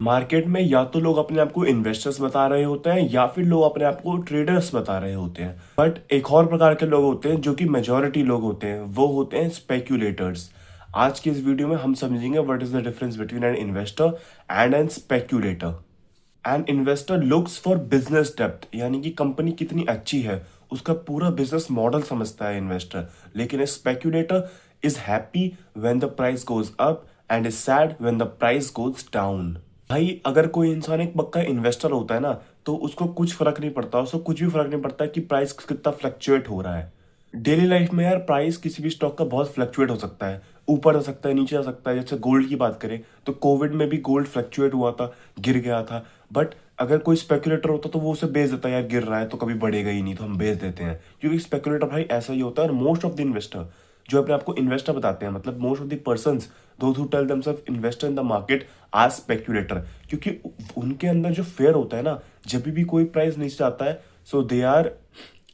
Market में या तो लोग अपने आप को इन्वेस्टर्स बता रहे होते हैं या फिर लोग अपने आप को ट्रेडर्स बता रहे होते हैं। बट एक और प्रकार के लोग होते हैं जो कि मेजॉरिटी लोग होते हैं, वो होते हैं स्पेक्यूलेटर्स। आज की इस वीडियो में हम समझेंगे what is the difference between an investor and an speculator. An investor looks for business depth, यानी कि कंपनी कितनी अच्छी है, उसका पूरा बिजनेस मॉडल समझता है इन्वेस्टर। लेकिन speculator is happy when the price goes up and is sad when the price goes down. भाई अगर कोई इंसान एक पक्का इन्वेस्टर होता है ना, तो उसको कुछ फर्क नहीं पड़ता, उसको कुछ भी फर्क नहीं पड़ता कि प्राइस कितना फ्लक्चुएट हो रहा है। डेली लाइफ में यार प्राइस किसी भी स्टॉक का बहुत फ्लक्चुएट हो सकता है, ऊपर जा सकता है, नीचे जा सकता है। जैसे गोल्ड की बात करें तो कोविड में भी गोल्ड फ्लक्चुएट हुआ था, गिर गया था। बट अगर कोई स्पेकुलेटर होता तो वो उसे बेच देता है, यार गिर रहा है तो कभी बढ़ेगा ही नहीं तो हम बेच देते हैं। क्योंकि स्पेकुलेटर भाई ऐसा ही होता है। और मोस्ट ऑफ द इन्वेस्टर जो अपने आपको इन्वेस्टर बताते हैं, मतलब most of the persons those who tell themselves investor in the market are speculator. क्योंकि उनके अंदर जो फेयर होता है ना, जब भी कोई प्राइस नीचे आता है, so they are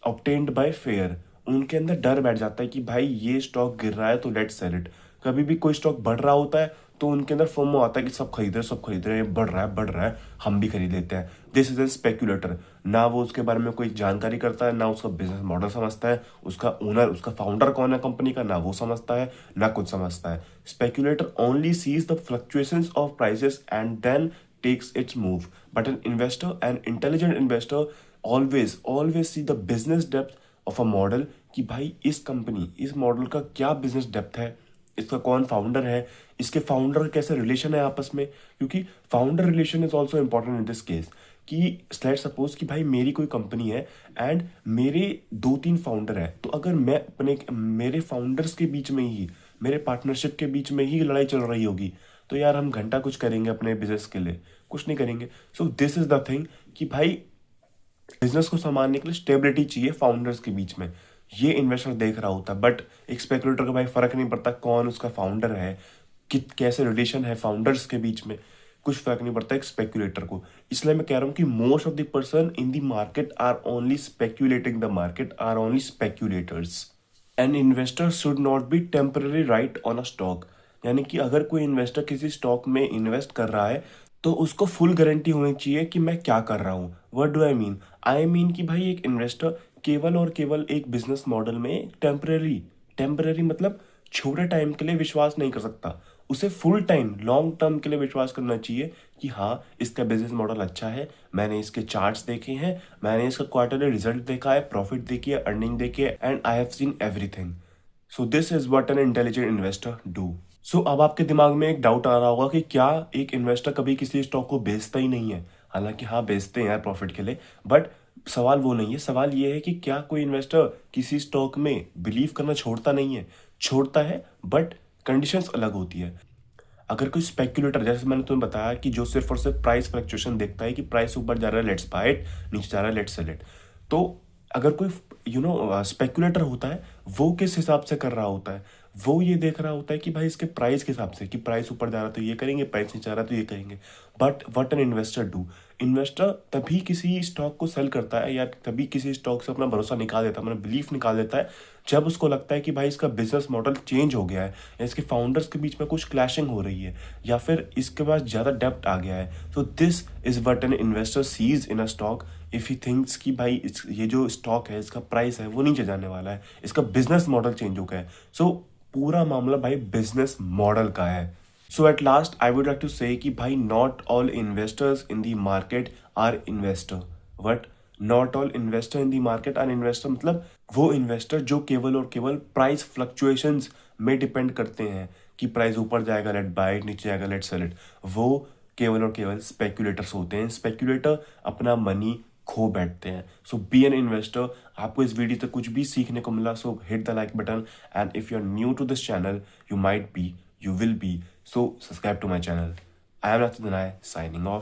obtained by fair. उनके अंदर डर बैठ जाता है कि भाई ये स्टॉक गिर रहा है तो लेट्स सेल इट। कभी भी कोई स्टॉक बढ़ रहा होता है तो उनके अंदर फोमो आता है कि सब खरीद रहे, सब खरीद रहे हैं, बढ़ रहा है, हम भी खरीद लेते हैं। This is a speculator. ना वो उसके बारे में कोई जानकारी करता है, ना उसका बिजनेस मॉडल समझता है, उसका ओनर, उसका फाउंडर कौन है कंपनी का, ना वो समझता है, ना कुछ समझता है। Speculator only sees the fluctuations of prices and then takes its move. But an investor, an intelligent investor, always see the business depth of a model कि भाई इस कंपनी, इस मॉडल का क्या बिजनेस डेप्थ है, इसका कौन फाउंडर है, इसके फाउंडर का कैसे रिलेशन है आपस में। क्योंकि founder relation is also important in this case. कि लेट्स सपोज कि भाई मेरी कोई कंपनी है एंड मेरे 2-3 फाउंडर है, तो अगर मैं अपने मेरे फाउंडर्स के बीच में ही, मेरे पार्टनरशिप के बीच में ही लड़ाई चल रही होगी, तो यार हम घंटा कुछ करेंगे अपने बिजनेस के लिए, कुछ नहीं करेंगे। सो दिस इज द थिंग कि भाई बिजनेस को संभालने के लिए स्टेबिलिटी चाहिए फाउंडर्स के बीच में। ये इन्वेस्टर देख रहा होता है। बट एक स्पेकुलेटर को भाई फर्क नहीं पड़ता कौन उसका फाउंडर है, कैसे रिलेशन है फाउंडर्स के बीच में, कुछ फर्क नहीं पड़ता एक स्पेकुलेटर को। इसलिए मैं कह रहा हूँ कि most of the person in the market are only speculating, the market are only speculators. An investor should not be temporary right on a stock. यानी कि अगर कोई इन्वेस्टर किसी स्टॉक में इन्वेस्ट कर रहा है तो उसको फुल गारंटी होनी चाहिए कि मैं क्या कर रहा हूँ। व्हाट डू आई मीन कि भाई एक इन्वेस्टर केवल और केवल एक बिजनेस मॉडल में टेम्पररी मतलब छोटे टाइम के लिए विश्वास नहीं कर सकता। उसे फुल टाइम लॉन्ग टर्म के लिए विश्वास करना चाहिए कि हाँ इसका बिजनेस मॉडल अच्छा है, मैंने इसके चार्ट्स देखे हैं, मैंने इसका क्वार्टरली रिजल्ट देखा है, प्रॉफिट देखी है, अर्निंग देखी है, and I have seen everything. So this is what an intelligent investor do. So अब आपके दिमाग में एक डाउट आ रहा होगा कि क्या एक इन्वेस्टर कभी किसी स्टॉक को बेचता ही नहीं है। हालांकि हाँ बेचते हैं यार प्रॉफिट के लिए, बट सवाल वो नहीं है। सवाल ये है कि क्या कोई इन्वेस्टर किसी स्टॉक में बिलीव करना छोड़ता नहीं है। छोड़ता है, बट कंडीशंस अलग होती है। अगर कोई स्पेक्यूलेटर, जैसे मैंने तुम्हें बताया कि जो सिर्फ और सिर्फ प्राइस फ्लक्चुएशन देखता है कि प्राइस ऊपर जा रहा है लेट्स बाय इट, नीचे जा रहा है लेट्स सेल इट, तो अगर कोई स्पेक्यूलेटर होता है, वो किस हिसाब से कर रहा होता है, वो ये देख रहा होता है कि भाई इसके प्राइस के हिसाब से, कि प्राइस ऊपर जा रहा है तो ये करेंगे, प्राइस नीचे जा रहा है तो ये करेंगे। But what an investor do, investor तभी किसी स्टॉक को सेल करता है या तभी किसी स्टॉक से अपना भरोसा निकाल देता है, मतलब बिलीफ निकाल देता है, जब उसको लगता है कि भाई इसका बिजनेस मॉडल चेंज हो गया है, या इसके फाउंडर्स के बीच में कुछ क्लैशिंग हो रही है, या फिर इसके पास ज़्यादा डेप्थ आ गया है। So this is what an investor sees in a stock if he thinks कि भाई ये जो स्टॉक है इसका प्राइस है वो नीचे जाने वाला है, इसका बिजनेस मॉडल चेंज हो गया है। सो पूरा मामला भाई बिजनेस मॉडल का है। So at last I would like to say कि भाई not all investors in the market are investor. What not all investor in the market are investor, मतलब वो इन्वेस्टर जो केवल और केवल प्राइस फ्लक्चुएशंस में डिपेंड करते हैं कि प्राइस ऊपर जाएगा लेट बाय इट, नीचे जाएगा लेट सेल इट, वो केवल और केवल स्पेक्यूलेटर्स होते हैं। स्पेक्यूलेटर अपना मनी खो बैठते हैं। So be an investor. आपको इस वीडियो से कुछ भी सीखने को मिला, so hit the like button, and if you are new to this channel, you might be, you will be, so subscribe to my channel. I am Nathan Danai, signing off.